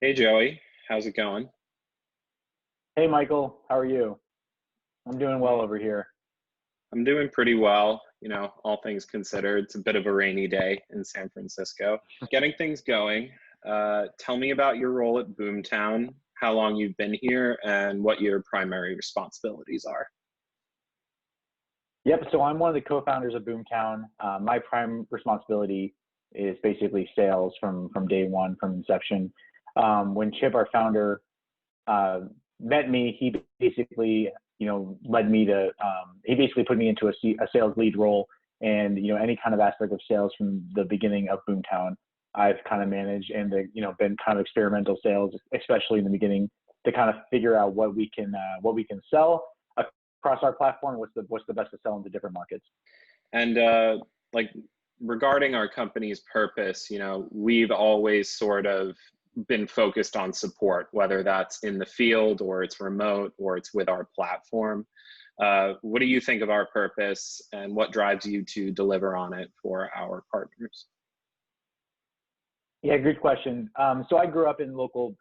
Hey Joey, how's it going? Hey Michael, how are you? I'm doing well over here. I'm doing pretty well, all things considered. It's a bit of a rainy day in San Francisco. Getting things going. Tell me about your role at Boomtown, how long you've been here, and what your primary responsibilities are. Yep, so I'm one of the co-founders of Boomtown. My prime responsibility is basically sales from day one, from inception. When Chip, our founder, uh, met me, he basically, led me to, he basically put me into a sales lead role, and any kind of aspect of sales from the beginning of Boomtown, I've kind of managed, and been kind of experimental sales, especially in the beginning, to kind of figure out what we can sell across our platform, what's the best to sell into different markets. And like regarding our company's purpose, we've always sort of been focused on support, whether that's in the field or it's remote or it's with our platform. What do you think of our purpose and what drives you to deliver on it for our partners? Yeah, good question. So I grew up in local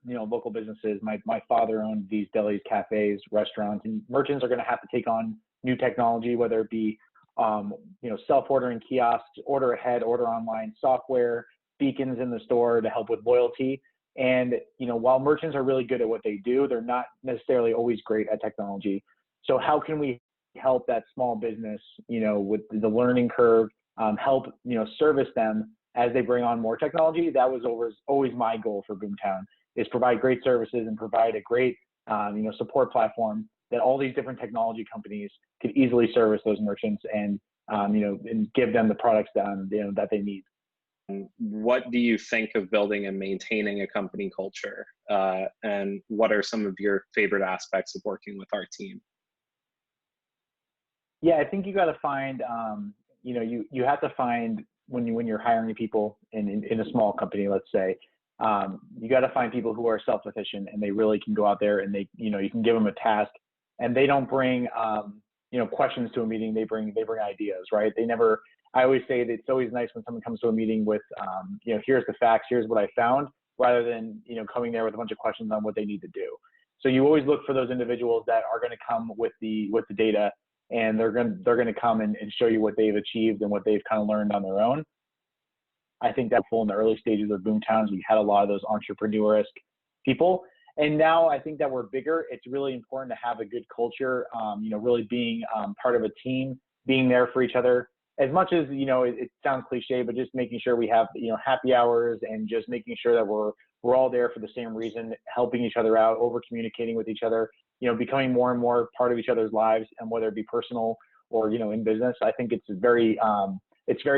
businesses. My father owned these delis, cafes, restaurants, and merchants are going to have to take on new technology, whether it be, self-ordering kiosks, order ahead, order online software, beacons in the store to help with loyalty. And, while merchants are really good at what they do, they're not necessarily always great at technology. So how can we help that small business, with the learning curve, help, service them as they bring on more technology? That was always my goal for Boomtown, is provide great services and provide a great, support platform that all these different technology companies could easily service those merchants and give them the products that they need. What do you think of building and maintaining a company culture? And what are some of your favorite aspects of working with our team? Yeah, I think you got to find, you have to find when you're hiring people in a small company, let's say, you got to find people who are self-sufficient and they really can go out there and you can give them a task and they don't bring, questions to a meeting. They bring ideas, right? I always say that it's always nice when someone comes to a meeting with, here's the facts, here's what I found, rather than, coming there with a bunch of questions on what they need to do. So you always look for those individuals that are going to come with the data, and they're going to come and show you what they've achieved and what they've kind of learned on their own. I think that's full in the early stages of Boomtowns. We had a lot of those entrepreneur-esque people. And now I think that we're bigger. It's really important to have a good culture, really being part of a team, being there for each other. As much as, it sounds cliche, but just making sure we have, happy hours and just making sure that we're all there for the same reason, helping each other out, over communicating with each other, becoming more and more part of each other's lives, and whether it be personal or, in business. I think it's very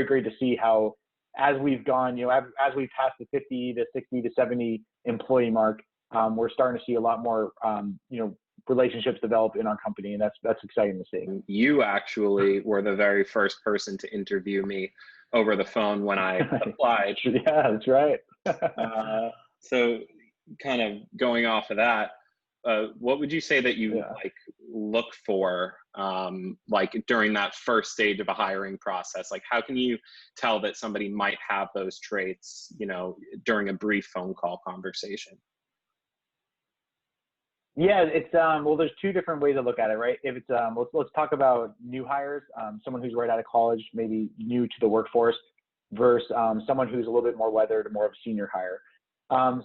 great to see how, as we've gone, as we've passed the 50 to 60 to 70 employee mark, we're starting to see a lot more, relationships develop in our company, and that's exciting to see. You actually were the very first person to interview me over the phone when I applied. Yeah, that's right. Uh, so kind of going off of that, what would you say that you Yeah. like look for like during that first stage of a hiring process? Like how can you tell that somebody might have those traits, during a brief phone call conversation? Yeah, it's well, there's two different ways to look at it, right? If it's let's talk about new hires, someone who's right out of college, maybe new to the workforce, versus someone who's a little bit more weathered, more of a senior hire.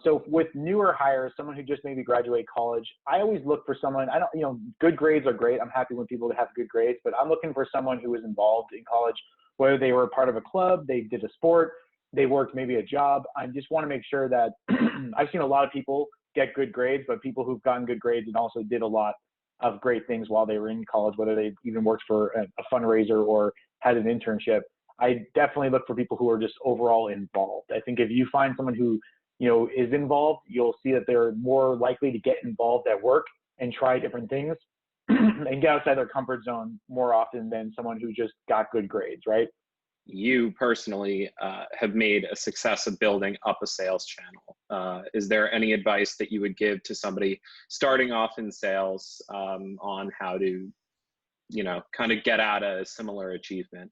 So with newer hires, someone who just maybe graduate college, I always look for someone. I don't, good grades are great. I'm happy when people have good grades, but I'm looking for someone who was involved in college, whether they were a part of a club, they did a sport, they worked maybe a job. I just want to make sure that I've seen a lot of people get good grades, but people who've gotten good grades and also did a lot of great things while they were in college, whether they even worked for a fundraiser or had an internship. I definitely look for people who are just overall involved. I think if you find someone who, is involved, you'll see that they're more likely to get involved at work and try different things and get outside their comfort zone more often than someone who just got good grades, right? You personally have made a success of building up a sales channel. Is there any advice that you would give to somebody starting off in sales on how to, kind of get at a similar achievement?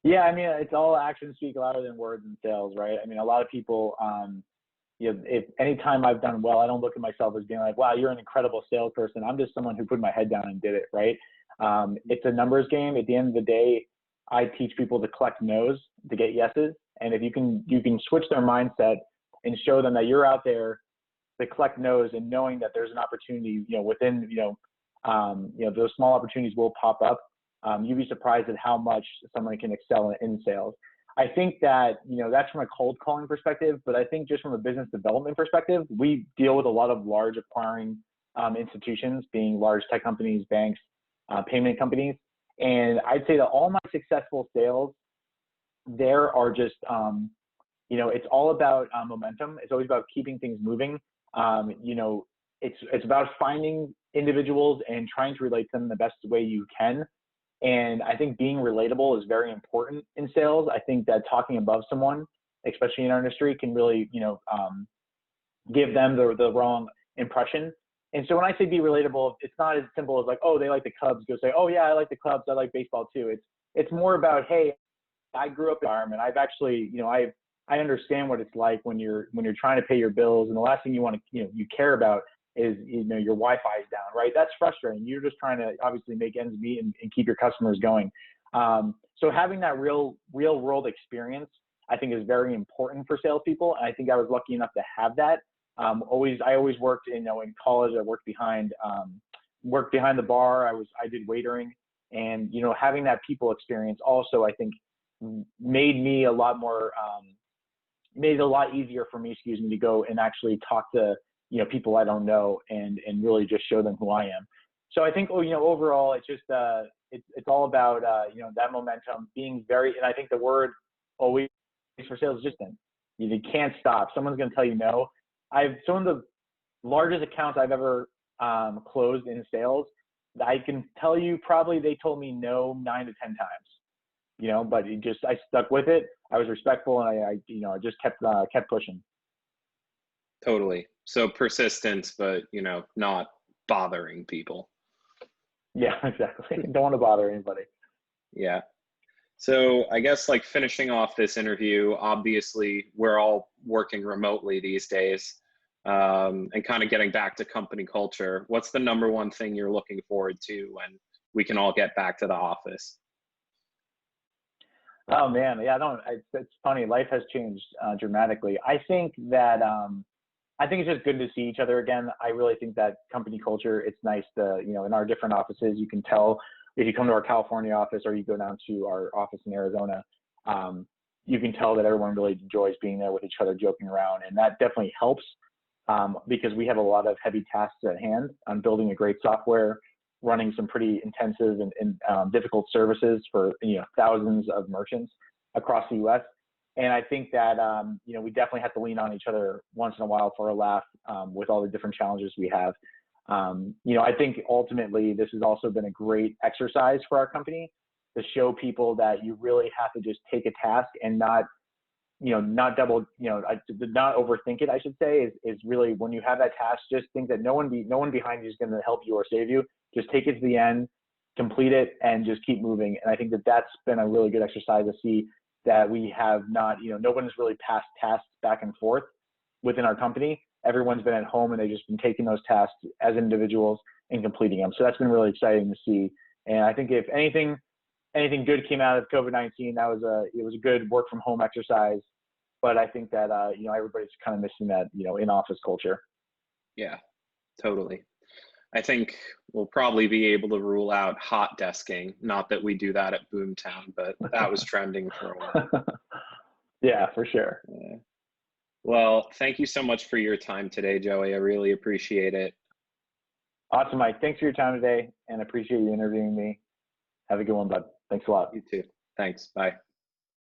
Yeah, I mean, it's all actions speak louder than words in sales, right? I mean, a lot of people, if anytime I've done well, I don't look at myself as being like, wow, you're an incredible salesperson. I'm just someone who put my head down and did it, right? It's a numbers game. At the end of the day, I teach people to collect no's to get yeses. And if you can switch their mindset and show them that you're out there to collect no's and knowing that there's an opportunity, within, those small opportunities will pop up. You'd be surprised at how much someone can excel in sales. I think that, that's from a cold calling perspective, but I think just from a business development perspective, we deal with a lot of large acquiring institutions, being large tech companies, banks, payment companies. And I'd say that all my successful sales there are just, it's all about momentum. It's always about keeping things moving. It's about finding individuals and trying to relate to them the best way you can. And I think being relatable is very important in sales. I think that talking above someone, especially in our industry, can really, give them the wrong impression. And so when I say be relatable, it's not as simple as like, oh, they like the Cubs. Go say, oh yeah, I like the Cubs. I like baseball too. It's more about, hey, I grew up in an environment. I've actually, I understand what it's like when you're trying to pay your bills, and the last thing you want to, you care about is, your Wi-Fi is down, right? That's frustrating. You're just trying to obviously make ends meet and keep your customers going. So having that real world experience, I think, is very important for salespeople. And I think I was lucky enough to have that. I always worked in college. I worked behind the bar. I did waitering, and having that people experience also, I think, made it a lot easier for me, to go and actually talk to people I don't know and really just show them who I am. So I think overall it's just it's all about that momentum being and I think the word always for sales is just you can't stop. Someone's going to tell you no. Some of the largest accounts I've ever closed in sales, I can tell you probably they told me no 9 to 10 times, but I stuck with it. I was respectful, and I just kept pushing. Totally. So persistence, but not bothering people. Yeah, exactly. Don't want to bother anybody. Yeah. So I guess, like, finishing off this interview, obviously we're all working remotely these days, and kind of getting back to company culture. What's the number one thing you're looking forward to when we can all get back to the office? Oh man, yeah, it's funny. Life has changed dramatically. I think that I think it's just good to see each other again. I really think that company culture, it's nice to, in our different offices, you can tell if you come to our California office or you go down to our office in Arizona, you can tell that everyone really enjoys being there with each other, joking around. And that definitely helps because we have a lot of heavy tasks at hand on building a great software, running some pretty intensive and difficult services for thousands of merchants across the U.S. And I think that we definitely have to lean on each other once in a while for a laugh with all the different challenges we have. I think ultimately this has also been a great exercise for our company to show people that you really have to just take a task and not overthink it, I should say, is really when you have that task, just think that no one behind you is going to help you or save you. Just take it to the end, complete it, and just keep moving. And I think that that's been a really good exercise to see that we have not, no one's really passed tasks back and forth within our company. Everyone's been at home and they've just been taking those tasks as individuals and completing them. So that's been really exciting to see. And I think if anything good came out of COVID-19, it was a good work from home exercise. But I think that, everybody's kind of missing that, in-office culture. Yeah, totally. I think we'll probably be able to rule out hot desking. Not that we do that at Boomtown, but that was trending for a while. Yeah, for sure. Yeah. Well, thank you so much for your time today, Joey. I really appreciate it. Awesome, Mike. Thanks for your time today, and I appreciate you interviewing me. Have a good one, bud. Thanks a lot. You too. Thanks. Bye.